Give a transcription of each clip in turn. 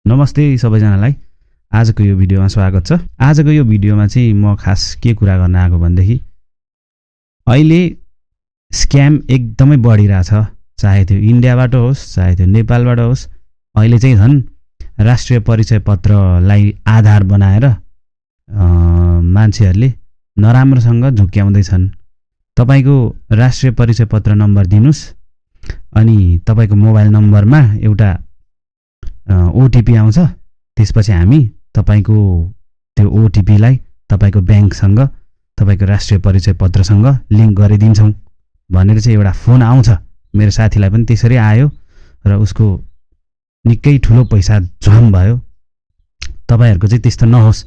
नमस्ते सबैजनालाई। आजको यो भिडियोमा स्वागत छ। आजको यो भिडियोमा चाहिँ म खास के कुरा गर्न आएको भन्देखि अहिले स्क्याम एकदमै बढिरहेछ, चाहे त्यो इन्डियाबाट होस् चाहे त्यो नेपालबाट होस्। अहिले चाहिँ झन् राष्ट्रिय परिचय पत्रलाई आधार बनाएर मान्छेहरूले नराम्रोसँग झुक्क्याउँदैछन्। तपाईको राष्ट्रिय परिचय पत्र नम्बर दिनुस् अनि तपाईको मोबाइल नम्बरमा एउटा ओटिपी आउँछ। त्यसपछि हामी तपाईको त्यो ओटिपीलाई तपाईको ब्याङ्कसँग तपाईको राष्ट्रिय परिचय पत्रसँग लिङ्क गरिदिन्छौँ भनेर चाहिँ एउटा फोन आउँछ। मेरो साथीलाई पनि त्यसरी आयो र उसको निकै ठुलो पैसा झम भयो। तपाईहरुको चाहिँ त्यस्तो नहोस्।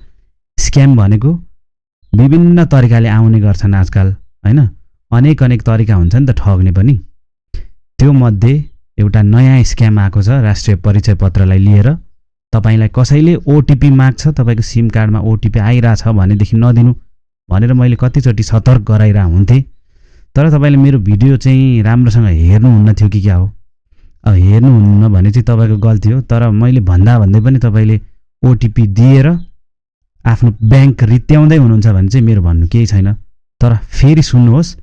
स्क्याम भनेको विभिन्न तरिकाले आउने गर्छन् आजकल, हैन? अनेक तरिका हुन्छ नि त ठग्ने पनि। त्यो मध्ये एउटा नयाँ स्क्याम आएको छ। राष्ट्रिय परिचय पत्रलाई लिएर तपाईलाई कसैले ओटिपी माग्छ, तपाईको सिम कार्डमा ओटिपी आइराछ भनेदेखि नदिनु भनेर मैले कतिचोटि सतर्क गराइरा हुन्थे। तर तपाईले मेरो भिडियो चाहिँ राम्रोसँग हेर्नुहुन्न थियो कि क्या हो? अब हेर्नुहुन्न भने चाहिँ तपाईको गल्ती हो। तर मैले भन्दै पनि तपाईले ओटिपी दिएर आफ्नो ब्याङ्क रित्याउँदै हुनुहुन्छ भने चाहिँ मेरो भन्नु केही छैन। तर फेरि सुन्नुहोस्,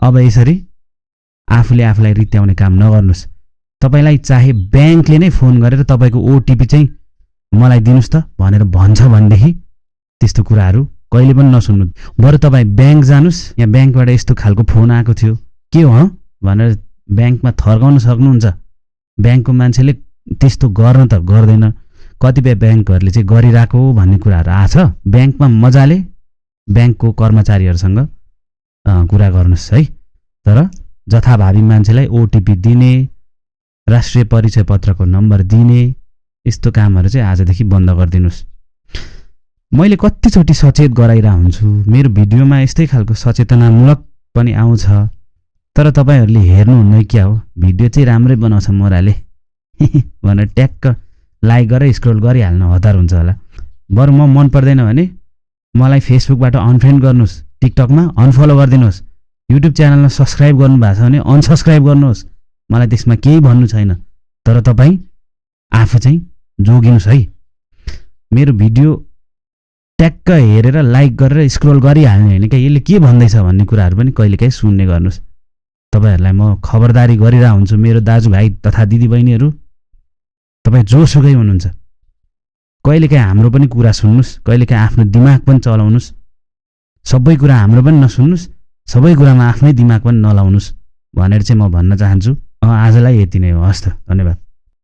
अब यसरी आफूले आफूलाई रित्याउने काम नगर्नुस्। तपाईलाई चाहे ब्याङ्कले नै फोन गरेर तपाईको ओटिपी चाहिँ मलाई दिनुस् त भनेर भन्छ भनेदेखि त्यस्तो कुराहरू कहिले पनि नसुन्नु। बरु तपाई ब्याङ्क जानुस्, यहाँ ब्याङ्कबाट यस्तो खालको फोन आएको थियो, के हो भनेर ब्याङ्कमा थर्काउन सक्नुहुन्छ। ब्याङ्कको मान्छेले त्यस्तो गर्न त गर्दैन, कतिपय ब्याङ्कहरूले चाहिँ गरिराको भन्ने कुराहरू आछ। ब्याङ्कमा मजाले ब्याङ्कको कर्मचारीहरूसँग कुरा गर्नुस् है। तर जथाभावी मान्छेलाई ओटिपी दिने, राष्ट्रिय परिचय पत्रको नम्बर दिने यस्तो कामहरू चाहिँ आजदेखि बन्द गरिदिनुस्। मैले कतिचोटि सचेत गराइरा हुन्छु। मेरो भिडियोमा यस्तै खालको सचेतनामूलक पनि आउँछ। तर तपाईहरुले हेर्नुहुन्न क्या हो? भिडियो चाहिँ राम्रै बनाउँछ मोराले भनेर ट्याक्क लाइक गरेर स्क्रोल गरिहाल्न हतार हुन्छ होला। बरु म मन पर्दैन भने मलाई फेसबुकबाट अनफ्रेन्ड गर्नुस्, टिकटकमा अनफलो गरिदिनुहोस्, युट्युब च्यानलमा सब्स्क्राइब गर्नु भएको छ भने अनसब्स्क्राइब गर्नुहोस्। मलाई त्यसमा केही भन्नु छैन। तर तपाई आफू चाहिँ जोगिनुस् है। मेरो भिडियो ट्याक्क हेरेर लाइक गरेर स्क्रोल गरिहाल्ने होइन क्या, यसले के भन्दैछ भन्ने कुराहरू पनि कहिलेकाहीँ सुन्ने गर्नुस्। तपाईहरुलाई म खबरदारी गरिरा हुन्छु। मेरो दाजुभाइ तथा दिदीबहिनीहरू, तपाई जोसुकै हुनुहुन्छ, कहिलेकाहीँ हाम्रो पनि कुरा सुन्नुस्, कहिलेकाहीँ आफ्नो दिमाग पनि चलाउनुस्। सबै कुरा हाम्रो पनि नसुन्नुस्, सबै कुरामा आफ्नै दिमाग पनि नलाउनुस् भनेर चाहिँ म भन्न चाहन्छु। आजलाई यति नै हो। हस् त, धन्यवाद।